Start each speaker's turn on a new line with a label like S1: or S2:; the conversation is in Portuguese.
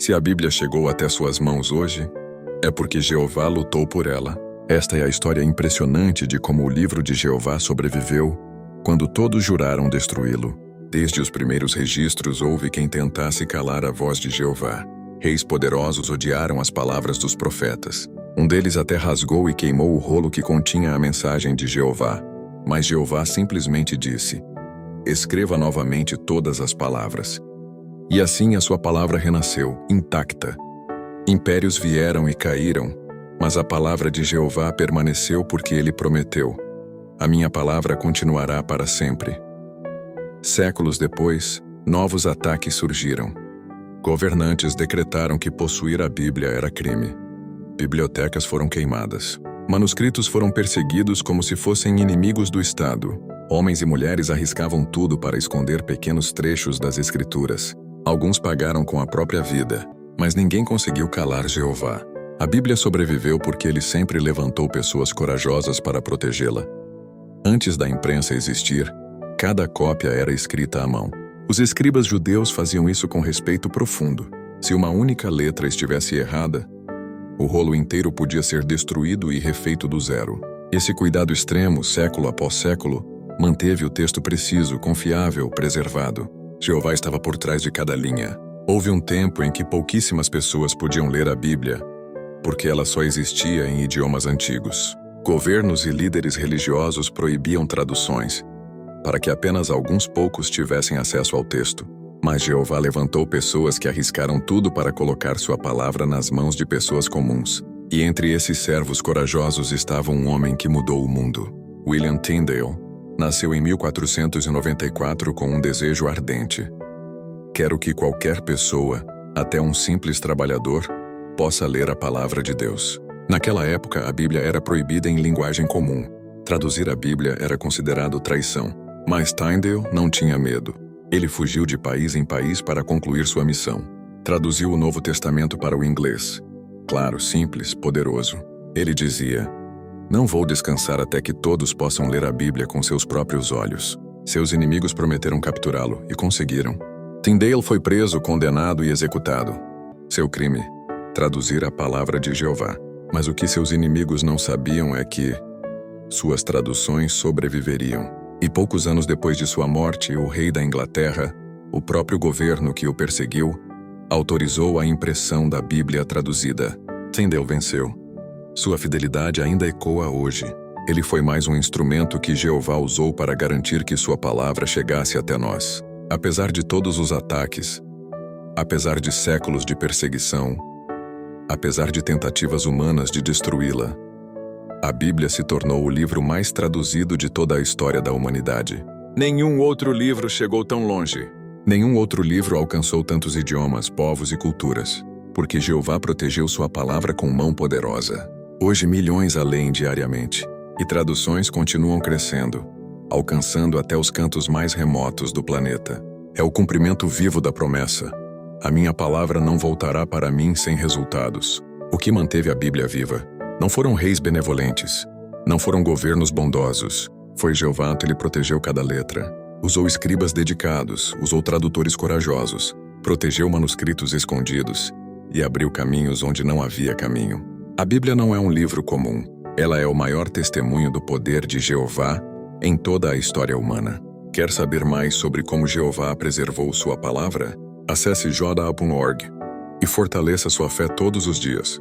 S1: Se a Bíblia chegou até suas mãos hoje, é porque Jeová lutou por ela. Esta é a história impressionante de como o livro de Jeová sobreviveu quando todos juraram destruí-lo. Desde os primeiros registros houve quem tentasse calar a voz de Jeová. Reis poderosos odiaram as palavras dos profetas. Um deles até rasgou e queimou o rolo que continha a mensagem de Jeová. Mas Jeová simplesmente disse: escreva novamente todas as palavras. E assim a sua palavra renasceu, intacta. Impérios vieram e caíram, mas a palavra de Jeová permaneceu porque ele prometeu: a minha palavra continuará para sempre. Séculos depois, novos ataques surgiram. Governantes decretaram que possuir a Bíblia era crime. Bibliotecas foram queimadas. Manuscritos foram perseguidos como se fossem inimigos do Estado. Homens e mulheres arriscavam tudo para esconder pequenos trechos das Escrituras. Alguns pagaram com a própria vida, mas ninguém conseguiu calar Jeová. A Bíblia sobreviveu porque ele sempre levantou pessoas corajosas para protegê-la. Antes da imprensa existir, cada cópia era escrita à mão. Os escribas judeus faziam isso com respeito profundo. Se uma única letra estivesse errada, o rolo inteiro podia ser destruído e refeito do zero. Esse cuidado extremo, século após século, manteve o texto preciso, confiável, preservado. Jeová estava por trás de cada linha. Houve um tempo em que pouquíssimas pessoas podiam ler a Bíblia, porque ela só existia em idiomas antigos. Governos e líderes religiosos proibiam traduções, para que apenas alguns poucos tivessem acesso ao texto. Mas Jeová levantou pessoas que arriscaram tudo para colocar sua palavra nas mãos de pessoas comuns. E entre esses servos corajosos estava um homem que mudou o mundo. William Tyndale nasceu em 1494 com um desejo ardente. Quero que qualquer pessoa, até um simples trabalhador, possa ler a palavra de Deus. Naquela época, a Bíblia era proibida em linguagem comum. Traduzir a Bíblia era considerado traição. Mas Tyndale não tinha medo. Ele fugiu de país em país para concluir sua missão. Traduziu o Novo Testamento para o inglês. Claro, simples, poderoso. Ele dizia: não vou descansar até que todos possam ler a Bíblia com seus próprios olhos. Seus inimigos prometeram capturá-lo, e conseguiram. Tyndale foi preso, condenado e executado. Seu crime: traduzir a palavra de Jeová. Mas o que seus inimigos não sabiam é que suas traduções sobreviveriam. E poucos anos depois de sua morte, o rei da Inglaterra, o próprio governo que o perseguiu, autorizou a impressão da Bíblia traduzida. Tyndale venceu. Sua fidelidade ainda ecoa hoje. Ele foi mais um instrumento que Jeová usou para garantir que sua palavra chegasse até nós. Apesar de todos os ataques, apesar de séculos de perseguição, apesar de tentativas humanas de destruí-la, a Bíblia se tornou o livro mais traduzido de toda a história da humanidade. Nenhum outro livro chegou tão longe. Nenhum outro livro alcançou tantos idiomas, povos e culturas, porque Jeová protegeu sua palavra com mão poderosa. Hoje milhões a leem diariamente, e traduções continuam crescendo, alcançando até os cantos mais remotos do planeta. É o cumprimento vivo da promessa: a minha palavra não voltará para mim sem resultados. O que manteve a Bíblia viva não foram reis benevolentes, não foram governos bondosos. Foi Jeová que ele protegeu cada letra. Usou escribas dedicados, usou tradutores corajosos, protegeu manuscritos escondidos e abriu caminhos onde não havia caminho. A Bíblia não é um livro comum. Ela é o maior testemunho do poder de Jeová em toda a história humana. Quer saber mais sobre como Jeová preservou sua palavra? Acesse joda.org e fortaleça sua fé todos os dias.